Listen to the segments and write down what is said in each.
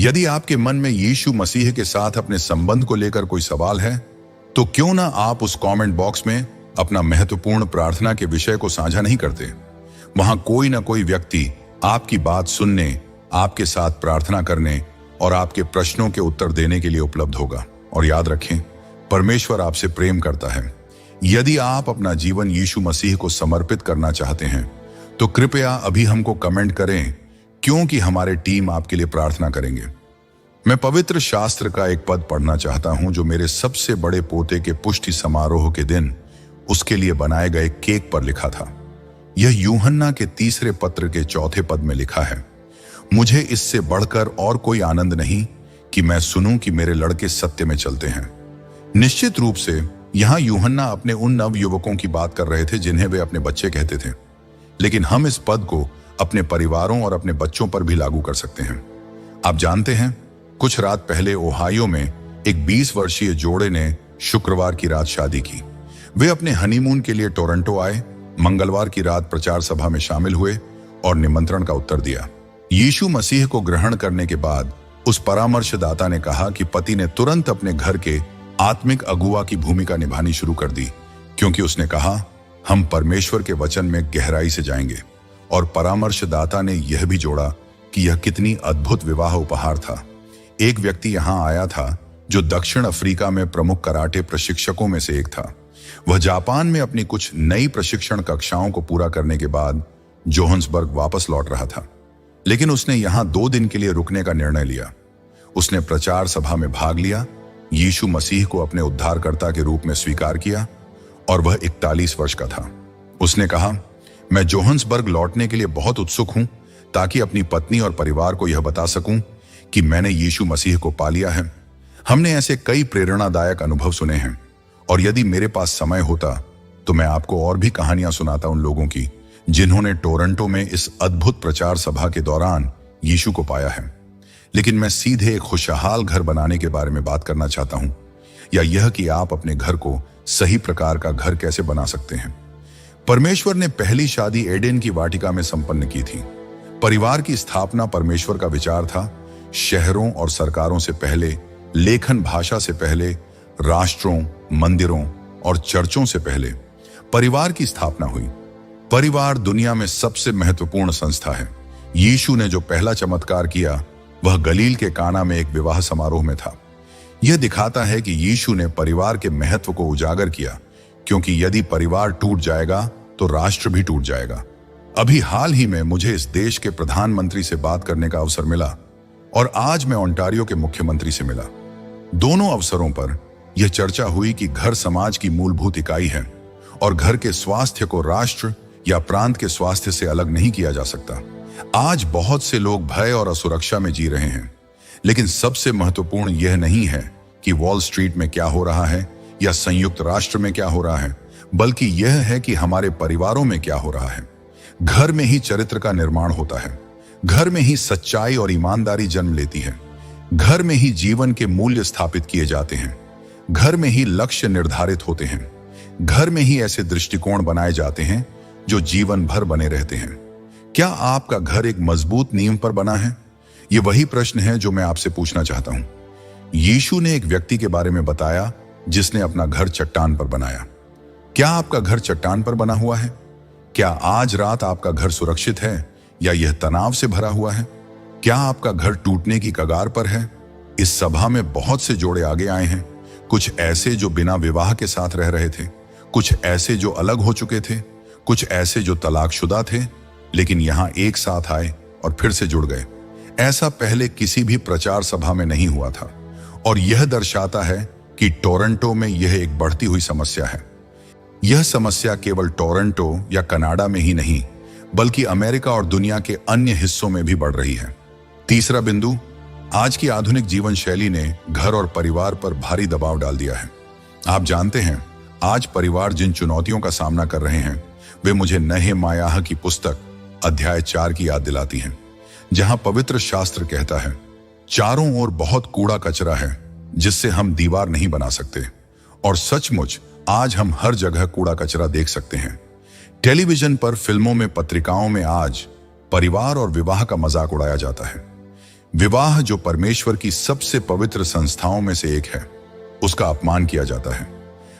यदि आपके मन में यीशु मसीह के साथ अपने संबंध को लेकर कोई सवाल है, तो क्यों ना आप उस कमेंट बॉक्स में अपना महत्वपूर्ण प्रार्थना के विषय को साझा नहीं करते। वहां कोई ना कोई व्यक्ति आपकी बात सुनने, आपके साथ प्रार्थना करने और आपके प्रश्नों के उत्तर देने के लिए उपलब्ध होगा। और याद रखें, परमेश्वर आपसे प्रेम करता है। यदि आप अपना जीवन यीशु मसीह को समर्पित करना चाहते हैं, तो कृपया अभी हमको कमेंट करें, क्योंकि हमारे टीम आपके लिए प्रार्थना करेंगे। मैं पवित्र शास्त्र का एक पद पढ़ना चाहता हूं जो मेरे सबसे बड़े पोते के पुष्टि समारोह के दिन उसके लिए बनाए गए केक पर लिखा था। यह यूहन्ना के 3 पत्र के 4 पद में लिखा है, मुझे इससे बढ़कर और कोई आनंद नहीं कि मैं सुनूं कि मेरे लड़के सत्य में चलते हैं। निश्चित रूप से यहां यूहन्ना अपने उन नवयुवकों की बात कर रहे थे जिन्हें वे अपने बच्चे कहते थे, लेकिन हम इस पद को अपने परिवारों और अपने बच्चों पर भी लागू कर सकते हैं। आप जानते हैं, कुछ रात पहले ओहायो में एक 20 वर्षीय जोड़े ने शुक्रवार की रात शादी की। वे अपने हनीमून के लिए टोरंटो आए, मंगलवार की रात प्रचार सभा में शामिल हुए और निमंत्रण का उत्तर दिया। यीशु मसीह को ग्रहण करने के बाद उस परामर्शदाता ने कहा कि पति ने तुरंत अपने घर के आत्मिक अगुवा की भूमिका निभानी शुरू कर दी, क्योंकि उसने कहा, हम परमेश्वर के वचन में गहराई से जाएंगे। और परामर्शदाता ने यह भी जोड़ा कि यह कितनी अद्भुत विवाह उपहार था। एक व्यक्ति यहां आया था जो दक्षिण अफ्रीका में प्रमुख कराटे प्रशिक्षकों में से एक था। वह जापान में अपनी कुछ नई प्रशिक्षण कक्षाओं को पूरा करने के बाद जोहान्सबर्ग वापस लौट रहा था, लेकिन उसने यहां 2 दिन के लिए रुकने का निर्णय लिया। उसने प्रचार सभा में भाग लिया, यीशु मसीह को अपने उद्धारकर्ता के रूप में स्वीकार किया और वह 41 वर्ष का था। उसने कहा, मैं जोहान्सबर्ग लौटने के लिए बहुत उत्सुक हूं ताकि अपनी पत्नी और परिवार को यह बता सकूं कि मैंने यीशु मसीह को पा लिया है। हमने ऐसे कई प्रेरणादायक अनुभव सुने हैं और यदि मेरे पास समय होता तो मैं आपको और भी कहानियां सुनाता उन लोगों की जिन्होंने टोरंटो में इस अद्भुत प्रचार सभा के दौरान यीशु को पाया है। लेकिन मैं सीधे एक खुशहाल घर बनाने के बारे में बात करना चाहता हूं, या यह कि आप अपने घर को सही प्रकार का घर कैसे बना सकते हैं। परमेश्वर ने पहली शादी एडेन की वाटिका में संपन्न की थी। परिवार की स्थापना परमेश्वर का विचार था। शहरों और सरकारों से पहले, लेखन भाषा से पहले, राष्ट्रों, मंदिरों और चर्चों से पहले परिवार की स्थापना हुई। परिवार दुनिया में सबसे महत्वपूर्ण संस्था है। यीशु ने जो पहला चमत्कार किया वह गलील के काना में एक विवाह समारोह में था। यह दिखाता है कि यीशु ने परिवार के महत्व को उजागर किया, क्योंकि यदि परिवार टूट जाएगा तो राष्ट्र भी टूट जाएगा। अभी हाल ही में मुझे इस देश के प्रधानमंत्री से बात करने का अवसर मिला और आज मैं ओंटारियो के मुख्यमंत्री से मिला। दोनों अवसरों पर यह चर्चा हुई कि घर समाज की मूलभूत इकाई है और घर के स्वास्थ्य को राष्ट्र या प्रांत के स्वास्थ्य से अलग नहीं किया जा सकता। आज बहुत से लोग भय और असुरक्षा में जी रहे हैं, लेकिन सबसे महत्वपूर्ण यह नहीं है कि वॉल स्ट्रीट में क्या हो रहा है या संयुक्त राष्ट्र में क्या हो रहा है, बल्कि यह है कि हमारे परिवारों में क्या हो रहा है। घर में ही चरित्र का निर्माण होता है। घर में ही सच्चाई और ईमानदारी जन्म लेती है। घर में ही जीवन के मूल्य स्थापित किए जाते हैं। घर में ही लक्ष्य निर्धारित होते हैं। घर में ही ऐसे दृष्टिकोण बनाए जाते हैं जो जीवन भर बने रहते हैं। क्या आपका घर एक मजबूत नींव पर बना है? यह वही प्रश्न है जो मैं आपसे पूछना चाहता हूं। यीशु ने एक व्यक्ति के बारे में बताया जिसने अपना घर चट्टान पर बनाया। क्या आपका घर चट्टान पर बना हुआ है? क्या आज रात आपका घर सुरक्षित है या यह तनाव से भरा हुआ है? क्या आपका घर टूटने की कगार पर है? इस सभा में बहुत से जोड़े आगे आए हैं, कुछ ऐसे जो बिना विवाह के साथ रह रहे थे, कुछ ऐसे जो अलग हो चुके थे, कुछ ऐसे जो तलाकशुदा थे, लेकिन यहां एक साथ आए और फिर से जुड़ गए। ऐसा पहले किसी भी प्रचार सभा में नहीं हुआ था और यह दर्शाता है कि टोरंटो में यह एक बढ़ती हुई समस्या है। यह समस्या केवल टोरंटो या कनाडा में ही नहीं, बल्कि अमेरिका और दुनिया के अन्य हिस्सों में भी बढ़ रही है। तीसरा बिंदु, आज की आधुनिक जीवन शैली ने घर और परिवार पर भारी दबाव डाल दिया है। आप जानते हैं, आज परिवार जिन चुनौतियों का सामना कर रहे हैं वे मुझे नहेमायाह की पुस्तक अध्याय 4 की याद दिलाती हैं, जहां पवित्र शास्त्र कहता है, चारों ओर बहुत कूड़ा कचरा है जिससे हम दीवार नहीं बना सकते। और सचमुच आज हम हर जगह कूड़ा कचरा देख सकते हैं। टेलीविजन पर, फिल्मों में, पत्रिकाओं में आज परिवार और विवाह का मजाक उड़ाया जाता है। विवाह, जो परमेश्वर की सबसे पवित्र संस्थाओं में से एक है, उसका अपमान किया जाता है।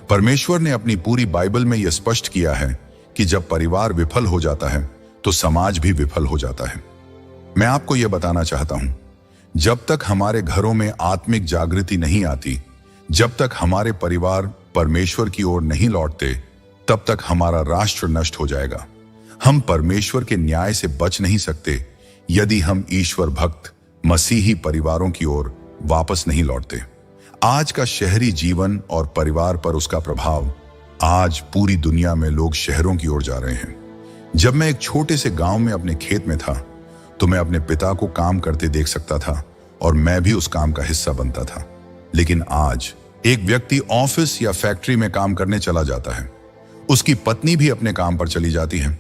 परमेश्वर ने अपनी पूरी बाइबल में यह स्पष्ट किया है कि जब परिवार विफल हो जाता है तो समाज भी विफल हो जाता है। मैं आपको यह बताना चाहता हूं, जब तक हमारे घरों में आत्मिक जागृति नहीं आती, जब तक हमारे परिवार परमेश्वर की ओर नहीं लौटते, तब तक हमारा राष्ट्र नष्ट हो जाएगा। हम परमेश्वर के न्याय से बच नहीं सकते यदि हम ईश्वर भक्त मसीही परिवारों की ओर वापस नहीं लौटते। आज का शहरी जीवन और परिवार पर उसका प्रभाव, आज पूरी दुनिया में लोग शहरों की ओर जा रहे हैं। जब मैं एक छोटे से गांव में अपने खेत में था तो मैं अपने पिता को काम करते देख सकता था और मैं भी उस काम का हिस्सा बनता था। लेकिन आज एक व्यक्ति ऑफिस या फैक्ट्री में काम करने चला जाता है, उसकी पत्नी भी अपने काम पर चली जाती है,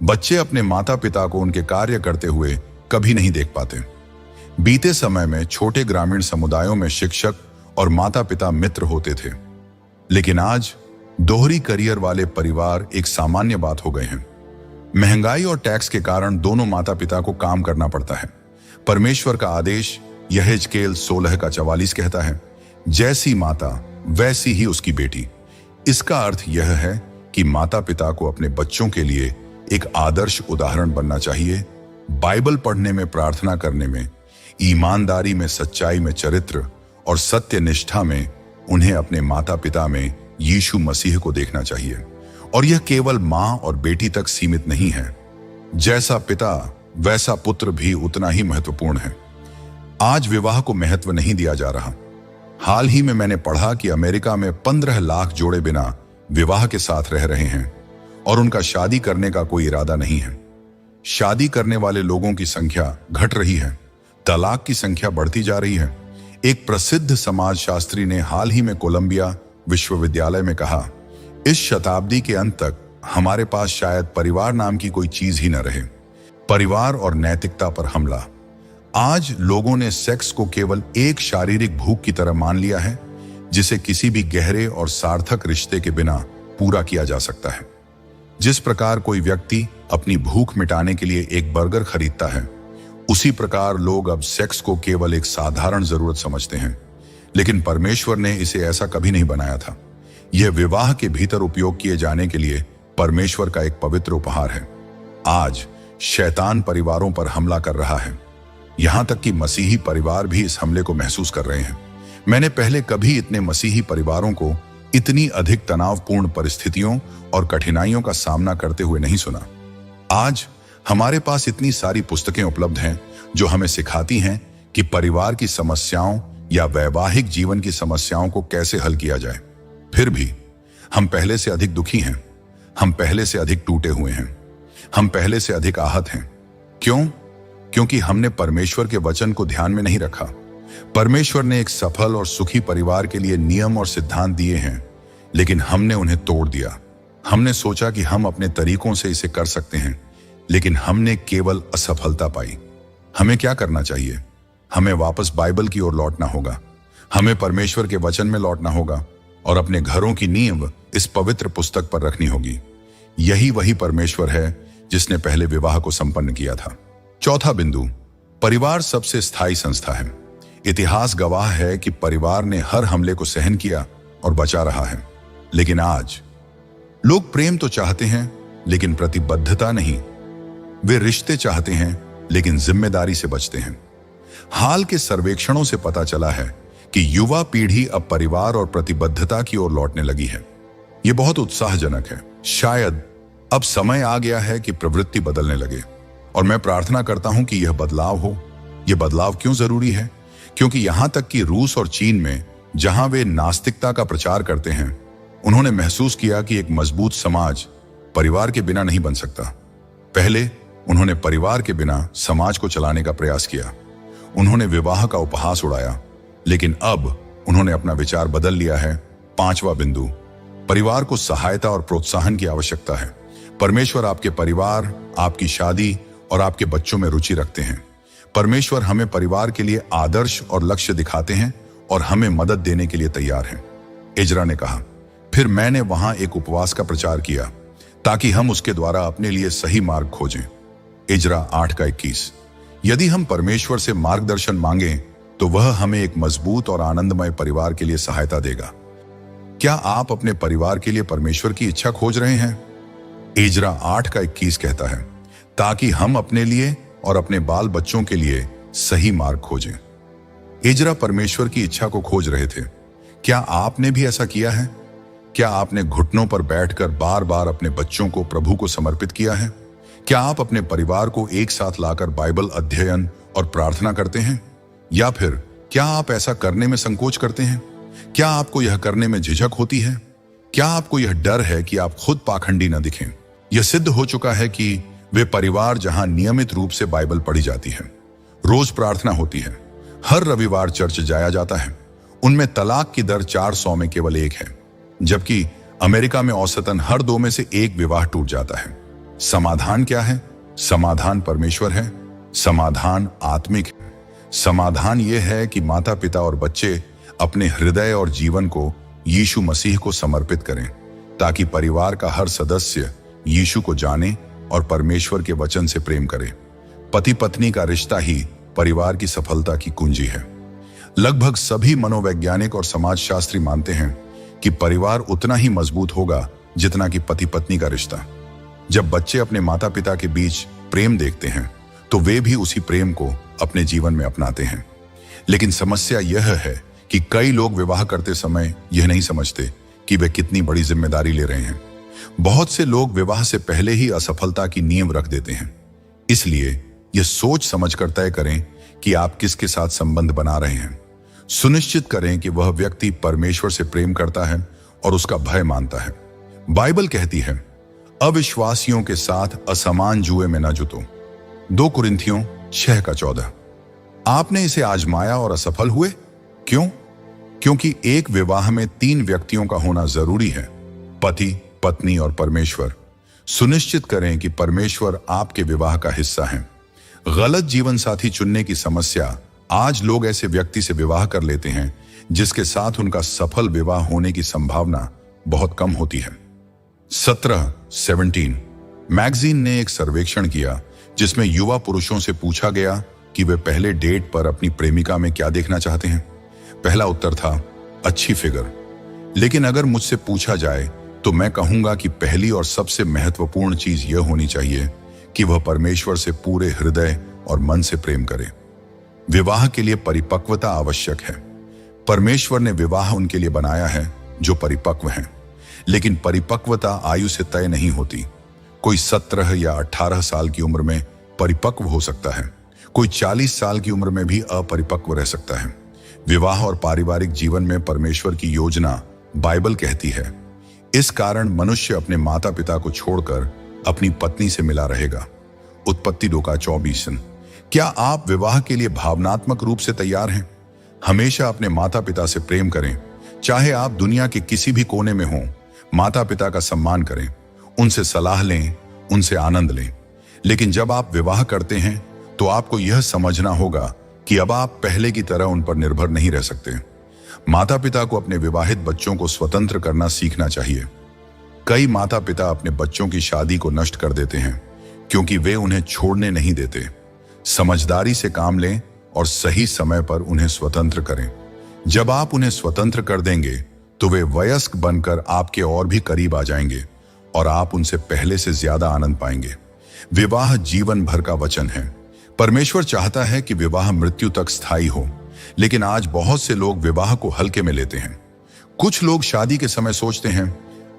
बच्चे अपने माता पिता को उनके कार्य करते हुए कभी नहीं देख पाते। बीते समय में छोटे ग्रामीण समुदायों में शिक्षक और माता पिता मित्र होते थे, लेकिन आज दोहरी करियर वाले परिवार एक सामान्य बात हो गए हैं। महंगाई और टैक्स के कारण दोनों माता पिता को काम करना पड़ता है। परमेश्वर का आदेश यहेजकेल 16:44 कहता है, जैसी माता वैसी ही उसकी बेटी। इसका अर्थ यह है कि माता पिता को अपने बच्चों के लिए एक आदर्श उदाहरण बनना चाहिए। बाइबल पढ़ने में, प्रार्थना करने में, ईमानदारी में, सच्चाई में, चरित्र और सत्य निष्ठा में उन्हें अपने माता पिता में यीशु मसीह को देखना चाहिए। और यह केवल मां और बेटी तक सीमित नहीं है। जैसा पिता वैसा पुत्र भी उतना ही महत्वपूर्ण है। आज विवाह को महत्व नहीं दिया जा रहा। हाल ही में मैंने पढ़ा कि अमेरिका में 15 लाख जोड़े बिना विवाह के साथ रह रहे हैं और उनका शादी करने का कोई इरादा नहीं है। शादी करने वाले लोगों की संख्या घट रही है, तलाक की संख्या बढ़ती जा रही है। एक प्रसिद्ध समाजशास्त्री ने हाल ही में कोलंबिया विश्वविद्यालय में कहा, इस शताब्दी के अंत तक हमारे पास शायद परिवार नाम की कोई चीज ही न रहे। परिवार और नैतिकता पर हमला। आज लोगों ने सेक्स को केवल एक शारीरिक भूख की तरह मान लिया है, जिसे किसी भी गहरे और सार्थक रिश्ते के बिना पूरा किया जा सकता है। जिस प्रकार कोई व्यक्ति अपनी भूख मिटाने के लिए एक बर्गर खरीदता है, उसी प्रकार लोग अब सेक्स को केवल एक साधारण जरूरत समझते हैं। लेकिन परमेश्वर ने इसे ऐसा कभी नहीं बनाया था। यह विवाह के भीतर उपयोग किए जाने के लिए परमेश्वर का एक पवित्र उपहार है। आज शैतान परिवारों पर हमला कर रहा है, यहां तक कि मसीही परिवार भी इस हमले को महसूस कर रहे हैं। मैंने पहले कभी इतने मसीही परिवारों को इतनी अधिक तनावपूर्ण परिस्थितियों और कठिनाइयों का सामना करते हुए नहीं सुना। आज हमारे पास इतनी सारी पुस्तकें उपलब्ध हैं जो हमें सिखाती हैं कि परिवार की समस्याओं या वैवाहिक जीवन की समस्याओं को कैसे हल किया जाए। फिर भी हम पहले से अधिक दुखी हैं, हम पहले से अधिक टूटे हुए हैं, हम पहले से अधिक आहत हैं। क्यों? क्योंकि हमने परमेश्वर के वचन को ध्यान में नहीं रखा। परमेश्वर ने एक सफल और सुखी परिवार के लिए नियम और सिद्धांत दिए हैं, लेकिन हमने उन्हें तोड़ दिया। हमने सोचा कि हम अपने तरीकों से इसे कर सकते हैं, लेकिन हमने केवल असफलता पाई। हमें क्या करना चाहिए? हमें वापस बाइबल की ओर लौटना होगा। हमें परमेश्वर के वचन में लौटना होगा और अपने घरों की नींव इस पवित्र पुस्तक पर रखनी होगी। यही वही परमेश्वर है जिसने पहले विवाह को संपन्न किया था। चौथा बिंदु, परिवार सबसे स्थायी संस्था है। इतिहास गवाह है कि परिवार ने हर हमले को सहन किया और बचा रहा है। लेकिन आज लोग प्रेम तो चाहते हैं, लेकिन प्रतिबद्धता नहीं। वे रिश्ते चाहते हैं, लेकिन जिम्मेदारी से बचते हैं। हाल के सर्वेक्षणों से पता चला है कि युवा पीढ़ी अब परिवार और प्रतिबद्धता की ओर लौटने लगी है। यह बहुत उत्साहजनक है। शायद अब समय आ गया है कि प्रवृत्ति बदलने लगे, और मैं प्रार्थना करता हूं कि यह बदलाव हो। यह बदलाव क्यों जरूरी है? क्योंकि यहां तक कि रूस और चीन में, जहां वे नास्तिकता का प्रचार करते हैं, उन्होंने महसूस किया कि एक मजबूत समाज परिवार के बिना नहीं बन सकता। पहले उन्होंने परिवार के बिना समाज को चलाने का प्रयास किया। उन्होंने विवाह का उपहास उड़ाया, लेकिन अब उन्होंने अपना विचार बदल लिया है। पांचवा बिंदु, परिवार को सहायता और प्रोत्साहन की आवश्यकता है। परमेश्वर आपके परिवार, आपकी शादी और आपके बच्चों में रुचि रखते हैं। परमेश्वर हमें परिवार के लिए आदर्श और लक्ष्य दिखाते हैं और हमें मदद देने के लिए तैयार हैं। इजरा ने कहा, फिर मैंने वहां एक उपवास का प्रचार किया ताकि हम उसके द्वारा अपने लिए सही मार्ग खोजें। इजरा 8:21। यदि हम परमेश्वर से मार्गदर्शन मांगें तो वह हमें एक मजबूत और आनंदमय परिवार के लिए सहायता देगा। क्या आप अपने परिवार के लिए परमेश्वर की इच्छा खोज रहे हैं? एजरा 8:21 कहता है, ताकि हम अपने लिए और अपने बाल बच्चों के लिए सही मार्ग खोजें। एजरा परमेश्वर की इच्छा को खोज रहे थे। क्या आपने भी ऐसा किया है? क्या आपने घुटनों पर बैठकर बार बार अपने बच्चों को प्रभु को समर्पित किया है? क्या आप अपने परिवार को एक साथ लाकर बाइबल अध्ययन और प्रार्थना करते हैं? या फिर क्या आप ऐसा करने में संकोच करते हैं? क्या आपको यह करने में झिझक होती है? क्या आपको यह डर है कि आप खुद पाखंडी न दिखें? यह सिद्ध हो चुका है कि वे परिवार जहां नियमित रूप से बाइबल पढ़ी जाती है, रोज प्रार्थना होती है, हर रविवार चर्च जाया जाता है, उनमें तलाक की दर 400 में केवल 1 है, जबकि अमेरिका में औसतन हर 2 में से 1 विवाह टूट जाता है। समाधान क्या है? समाधान परमेश्वर है। समाधान आत्मिक है। समाधान यह है कि माता पिता और बच्चे अपने हृदय और जीवन को यीशु मसीह को समर्पित करें, ताकि परिवार का हर सदस्य यीशु को जाने और परमेश्वर के वचन से प्रेम करे। पति पत्नी का रिश्ता ही परिवार की सफलता की कुंजी है। लगभग सभी मनोवैज्ञानिक और समाजशास्त्री मानते हैं कि परिवार उतना ही मजबूत होगा जितना कि पति पत्नी का रिश्ता। जब बच्चे अपने माता पिता के बीच प्रेम देखते हैं तो वे भी उसी प्रेम को अपने जीवन में अपनाते हैं। लेकिन समस्या यह है कि कई लोग विवाह करते समय यह नहीं समझते कि वे कितनी बड़ी जिम्मेदारी ले रहे हैं। बहुत से लोग विवाह से पहले ही असफलता की नींव रख देते हैं। इसलिए यह सोच समझकर तय करें कि आप किसके साथ संबंध बना रहे हैं। सुनिश्चित करें कि वह व्यक्ति परमेश्वर से प्रेम करता है और उसका भय मानता है। बाइबल कहती है, अविश्वासियों के साथ असमान जुए में न जुटो। 2 कुरिन्थियों 6:14। आपने इसे आजमाया और असफल हुए? क्यों? क्योंकि एक विवाह में 3 व्यक्तियों का होना जरूरी है, पति, पत्नी और परमेश्वर। सुनिश्चित करें कि परमेश्वर आपके विवाह का हिस्सा है। गलत जीवन साथी चुनने की समस्या, आज लोग ऐसे व्यक्ति से विवाह कर लेते हैं जिसके साथ उनका सफल विवाह होने की संभावना बहुत कम होती है। 17 मैगजीन ने एक सर्वेक्षण किया जिसमें युवा पुरुषों से पूछा गया कि वे पहले डेट पर अपनी प्रेमिका में क्या देखना चाहते हैं। पहला उत्तर था, अच्छी फिगर। लेकिन अगर मुझसे पूछा जाए तो मैं कहूंगा कि पहली और सबसे महत्वपूर्ण चीज यह होनी चाहिए कि वह परमेश्वर से पूरे हृदय और मन से प्रेम करे। विवाह के लिए परिपक्वता आवश्यक है। परमेश्वर ने विवाह उनके लिए बनाया है जो परिपक्व हैं, लेकिन परिपक्वता आयु से तय नहीं होती। कोई 17 या 18 साल की उम्र में परिपक्व हो सकता है, कोई 40 साल की उम्र में भी अपरिपक्व रह सकता है। विवाह और पारिवारिक जीवन में परमेश्वर की योजना बाइबल कहती है। इस कारण मनुष्य अपने माता पिता को छोड़कर अपनी पत्नी से मिला रहेगा। उत्पत्ति 2:24। क्या आप विवाह के लिए भावनात्मक रूप से तैयार हैं? हमेशा अपने माता पिता से प्रेम करें, चाहे आप दुनिया के किसी भी कोने में हों। माता पिता का सम्मान करें, उनसे सलाह लें, उनसे आनंद लें। लेकिन जब आप विवाह करते हैं तो आपको यह समझना होगा कि अब आप पहले की तरह उन पर निर्भर नहीं रह सकते। माता पिता को अपने विवाहित बच्चों को स्वतंत्र करना सीखना चाहिए। कई माता पिता अपने बच्चों की शादी को नष्ट कर देते हैं क्योंकि वे उन्हें छोड़ने नहीं देते। समझदारी से काम लें और सही समय पर उन्हें स्वतंत्र करें। जब आप उन्हें स्वतंत्र कर देंगे तो वे वयस्क बनकर आपके और भी करीब आ जाएंगे और आप उनसे पहले से ज्यादा आनंद पाएंगे। विवाह जीवन भर का वचन है। परमेश्वर चाहता है कि विवाह मृत्यु तक स्थायी हो, लेकिन आज बहुत से लोग विवाह को हल्के में लेते हैं। कुछ लोग शादी के समय सोचते हैं,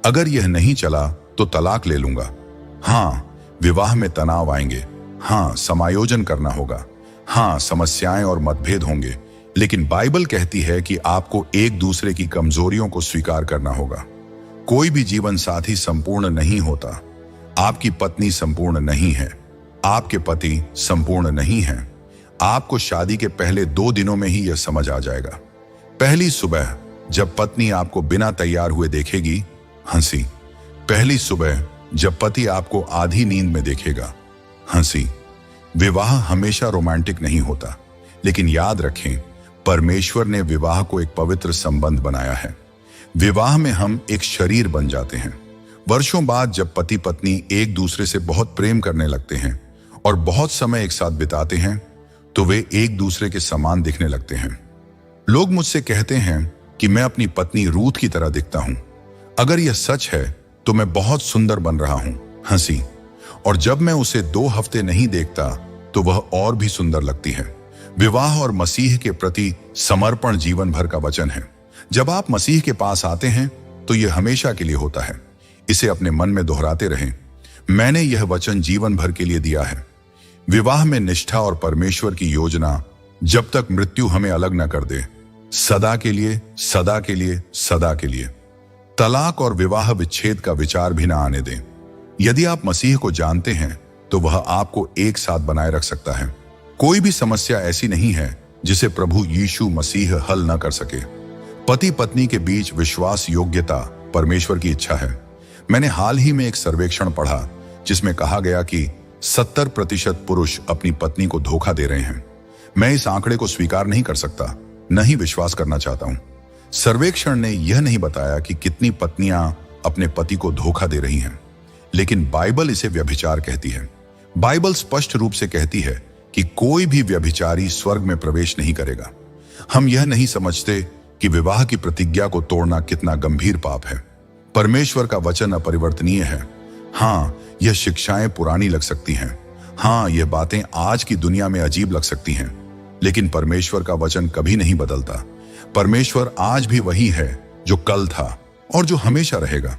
अगर यह नहीं चला तो तलाक ले लूंगा। हाँ, विवाह में तनाव आएंगे। हाँ, समायोजन करना होगा। हाँ, समस्याएं और मतभेद होंगे। लेकिन बाइबल कहती है कि आपको एक दूसरे की कमजोरियों को स्वीकार करना होगा। कोई भी जीवन साथी संपूर्ण नहीं होता। आपकी पत्नी संपूर्ण नहीं है, आपके पति संपूर्ण नहीं है। आपको शादी के पहले 2 दिनों में ही यह समझ आ जाएगा। पहली सुबह जब पत्नी आपको बिना तैयार हुए देखेगी, हंसी। पहली सुबह जब पति आपको आधी नींद में देखेगा, हंसी। विवाह हमेशा रोमांटिक नहीं होता, लेकिन याद रखें, परमेश्वर ने विवाह को एक पवित्र संबंध बनाया है। विवाह में हम एक शरीर बन जाते हैं। वर्षों बाद जब पति पत्नी एक दूसरे से बहुत प्रेम करने लगते हैं और बहुत समय एक साथ बिताते हैं, तो वे एक दूसरे के समान दिखने लगते हैं। लोग मुझसे कहते हैं कि मैं अपनी पत्नी रूथ की तरह दिखता हूं। अगर यह सच है तो मैं बहुत सुंदर बन रहा हूं। हंसी। और जब मैं उसे 2 हफ्ते नहीं देखता तो वह और भी सुंदर लगती है। विवाह और मसीह के प्रति समर्पण जीवन भर का वचन है। जब आप मसीह के पास आते हैं तो यह हमेशा के लिए होता है। इसे अपने मन में दोहराते रहें। मैंने यह वचन जीवन भर के लिए दिया है। विवाह में निष्ठा और परमेश्वर की योजना, जब तक मृत्यु हमें अलग न कर दे, सदा के लिए, सदा के लिए, सदा के लिए। तलाक और विवाह विच्छेद का विचार भी ना आने दें। यदि आप मसीह को जानते हैं तो वह आपको एक साथ बनाए रख सकता है। कोई भी समस्या ऐसी नहीं है जिसे प्रभु यीशु मसीह हल न कर सके। पति पत्नी के बीच विश्वास योग्यता परमेश्वर की इच्छा है। मैंने हाल ही में एक सर्वेक्षण पढ़ा जिसमें कहा गया कि 70% पुरुष अपनी पत्नी को धोखा दे रहे हैं। मैं इस आंकड़े को स्वीकार नहीं कर सकता, न ही विश्वास करना चाहता हूं। सर्वेक्षण ने यह नहीं बताया कि कितनी पत्नियां अपने पति को धोखा दे रही हैं, लेकिन बाइबल इसे व्यभिचार कहती है। बाइबल स्पष्ट रूप से कहती है कि कोई भी व्यभिचारी स्वर्ग में प्रवेश नहीं करेगा। हम यह नहीं समझते कि विवाह की प्रतिज्ञा को तोड़ना कितना गंभीर पाप है। परमेश्वर का वचन अपरिवर्तनीय है। हाँ, यह शिक्षाएं पुरानी लग सकती हैं। हाँ, यह बातें आज की दुनिया में अजीब लग सकती हैं, लेकिन परमेश्वर का वचन कभी नहीं बदलता। परमेश्वर आज भी वही है जो कल था और जो हमेशा रहेगा।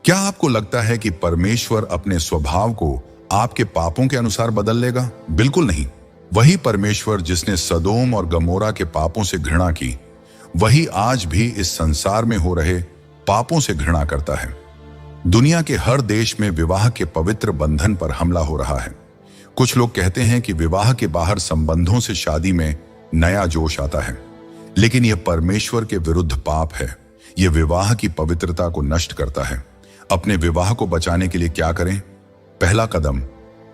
क्या आपको लगता है कि परमेश्वर अपने स्वभाव को आपके पापों के अनुसार बदल लेगा? बिल्कुल नहीं। वही परमेश्वर जिसने सदोम और गमोरा के पापों से घृणा की, वही आज भी इस संसार में हो रहे पापों से घृणा करता है। दुनिया के हर देश में विवाह के पवित्र बंधन पर हमला हो रहा है। कुछ लोग कहते हैं कि विवाह के बाहर संबंधों से शादी में नया जोश आता है, लेकिन यह परमेश्वर के विरुद्ध पाप है। यह विवाह की पवित्रता को नष्ट करता है। अपने विवाह को बचाने के लिए क्या करें? पहला कदम,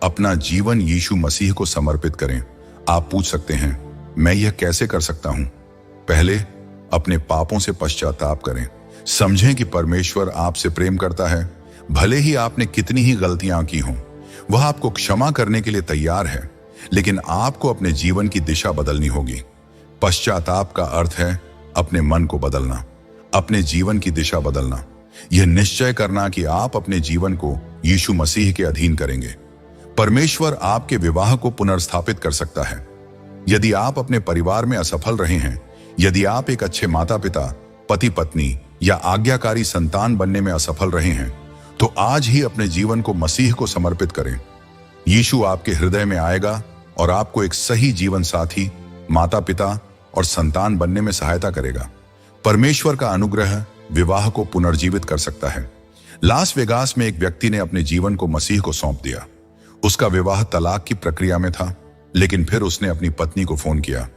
अपना जीवन यीशु मसीह को समर्पित करें। आप पूछ सकते हैं, मैं यह कैसे कर सकता हूं? पहले अपने पापों से पश्चाताप करें। समझें कि परमेश्वर आपसे प्रेम करता है। भले ही आपने कितनी ही गलतियां की हों, वह आपको क्षमा करने के लिए तैयार है, लेकिन आपको अपने जीवन की दिशा बदलनी होगी। पश्चाताप का अर्थ है अपने मन को बदलना, अपने जीवन की दिशा बदलना। यह निश्चय करना कि आप अपने जीवन को यीशु मसीह के अधीन करेंगे। परमेश्वर आपके विवाह को पुनर्स्थापित कर सकता है। यदि आप अपने परिवार में असफल रहे हैं, यदि आप एक अच्छे माता पिता, पति पत्नी या आज्ञाकारी संतान बनने में असफल रहे हैं, तो आज ही अपने जीवन को मसीह को समर्पित करें। यीशु आपके हृदय में आएगा और आपको एक सही जीवन साथी, माता पिता और संतान बनने में सहायता करेगा। परमेश्वर का अनुग्रह विवाह को पुनर्जीवित कर सकता है। लास वेगास में एक व्यक्ति ने अपने जीवन को मसीह को सौंप दिया। उसका विवाह तलाक की प्रक्रिया में था, लेकिन फिर उसने अपनी पत्नी को फोन किया।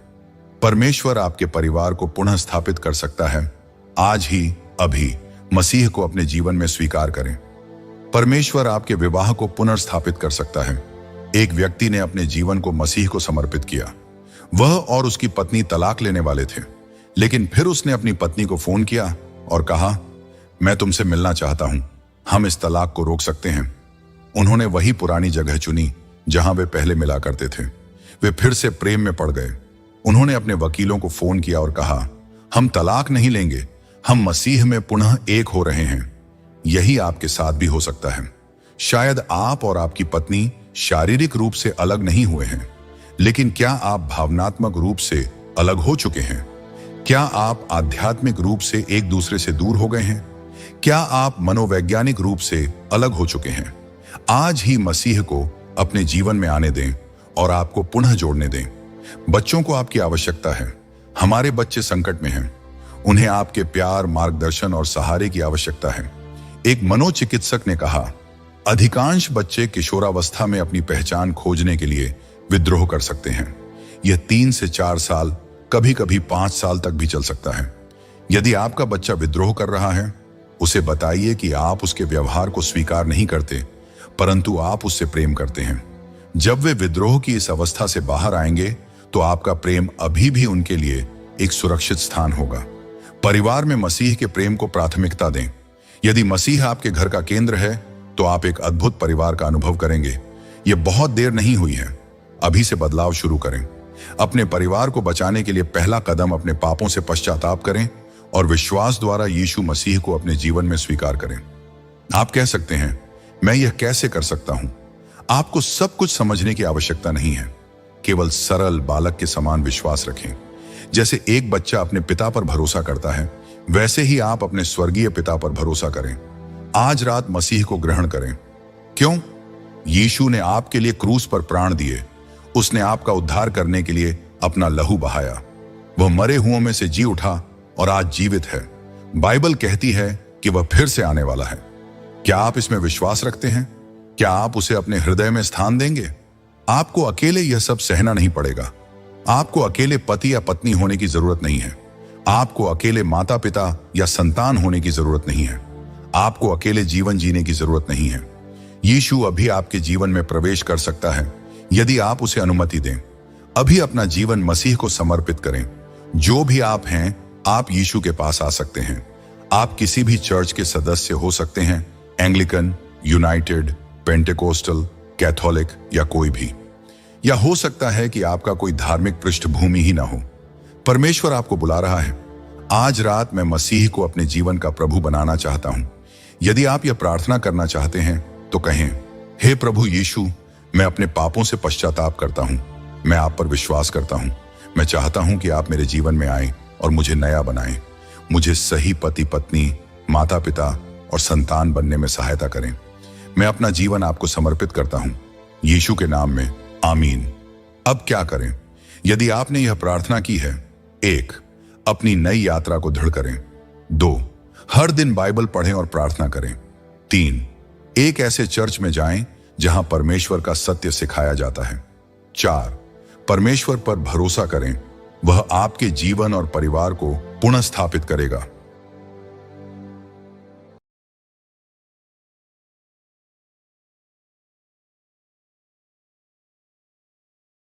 परमेश्वर आपके परिवार को पुनः स्थापित कर सकता है। आज ही, अभी मसीह को अपने जीवन में स्वीकार करें। परमेश्वर आपके विवाह को पुनर्स्थापित कर सकता है। एक व्यक्ति ने अपने जीवन को मसीह को समर्पित किया। वह और उसकी पत्नी तलाक लेने वाले थे, लेकिन फिर उसने अपनी पत्नी को फोन किया और कहा, मैं तुमसे मिलना चाहता हूं, हम इस तलाक को रोक सकते हैं। उन्होंने वही पुरानी जगह चुनी जहां वे पहले मिला करते थे। वे फिर से प्रेम में पड़ गए। उन्होंने अपने वकीलों को फोन किया और कहा, हम तलाक नहीं लेंगे, हम मसीह में पुनः एक हो रहे हैं। यही आपके साथ भी हो सकता है। शायद आप और आपकी पत्नी शारीरिक रूप से अलग नहीं हुए हैं, लेकिन क्या आप भावनात्मक रूप से अलग हो चुके हैं? क्या आप आध्यात्मिक रूप से एक दूसरे से दूर हो गए हैं? क्या आप मनोवैज्ञानिक रूप से अलग हो चुके हैं? आज ही मसीह को अपने जीवन में आने दें और आपको पुनः जोड़ने दें। बच्चों को आपकी आवश्यकता है। हमारे बच्चे संकट में हैं। उन्हें आपके प्यार, मार्गदर्शन और सहारे की आवश्यकता है। एक मनोचिकित्सक ने कहा, अधिकांश बच्चे किशोरावस्था में अपनी पहचान खोजने के लिए विद्रोह कर सकते हैं। यह 3 से 4 साल, कभी कभी 5 साल तक भी चल सकता है। यदि आपका बच्चा विद्रोह कर रहा है, उसे बताइए कि आप उसके व्यवहार को स्वीकार नहीं करते, परंतु आप उससे प्रेम करते हैं। जब वे विद्रोह की इस अवस्था से बाहर आएंगे, तो आपका प्रेम अभी भी उनके लिए एक सुरक्षित स्थान होगा। परिवार में मसीह के प्रेम को प्राथमिकता दें। यदि मसीह आपके घर का केंद्र है, तो आप एक अद्भुत परिवार का अनुभव करेंगे। यह बहुत देर नहीं हुई है। अभी से बदलाव शुरू करें। अपने परिवार को बचाने के लिए पहला कदम अपने पापों से पश्चाताप करें और विश्वास द्वारा यीशु मसीह को अपने जीवन में स्वीकार करें। आप कह सकते हैं, मैं यह कैसे कर सकता हूं? आपको सब कुछ समझने की आवश्यकता नहीं है। केवल सरल बालक के समान विश्वास रखें। जैसे एक बच्चा अपने पिता पर भरोसा करता है, वैसे ही आप अपने स्वर्गीय पिता पर भरोसा करें। आज रात मसीह को ग्रहण करें। क्यों? यीशु ने आपके लिए क्रूस पर प्राण दिए। उसने आपका उद्धार करने के लिए अपना लहू बहाया। वह मरे हुओं में से जी उठा और आज जीवित है। बाइबल कहती है कि वह फिर से आने वाला है। क्या आप इसमें विश्वास रखते हैं? क्या आप उसे अपने हृदय में स्थान देंगे? आपको अकेले यह सब सहना नहीं पड़ेगा। आपको अकेले पति या पत्नी होने की जरूरत नहीं है। आपको अकेले माता पिता या संतान होने की जरूरत नहीं है। आपको अकेले जीवन जीने की जरूरत नहीं है। यीशु अभी आपके जीवन में प्रवेश कर सकता है यदि आप उसे अनुमति दें। अभी अपना जीवन मसीह को समर्पित करें। जो भी आप हैं, आप यीशु के पास आ सकते हैं। आप किसी भी चर्च के सदस्य हो सकते हैं, एंग्लिकन, यूनाइटेड, पेंटेकोस्टल, कैथोलिक या कोई भी। या हो सकता है कि आपका कोई धार्मिक पृष्ठभूमि ही ना हो। परमेश्वर आपको बुला रहा है। आज रात मैं मसीह को अपने जीवन का प्रभु बनाना चाहता हूं। यदि आप यह प्रार्थना करना चाहते हैं तो कहें, हे प्रभु यीशु, मैं अपने पापों से पश्चाताप करता हूं। मैं आप पर विश्वास करता हूं। मैं चाहता हूं कि आप मेरे जीवन में आए और मुझे नया बनाएं। मुझे सही पति पत्नी, माता पिता और संतान बनने में सहायता करें। मैं अपना जीवन आपको समर्पित करता हूं, यीशु के नाम में, आमीन। अब क्या करें? यदि आपने यह प्रार्थना की है, 1. अपनी नई यात्रा को दृढ़ करें। 2. हर दिन बाइबल पढ़ें और प्रार्थना करें। 3. एक ऐसे चर्च में जाएं जहां परमेश्वर का सत्य सिखाया जाता है। 4. परमेश्वर पर भरोसा करें, वह आपके जीवन और परिवार को पुनः स्थापित करेगा।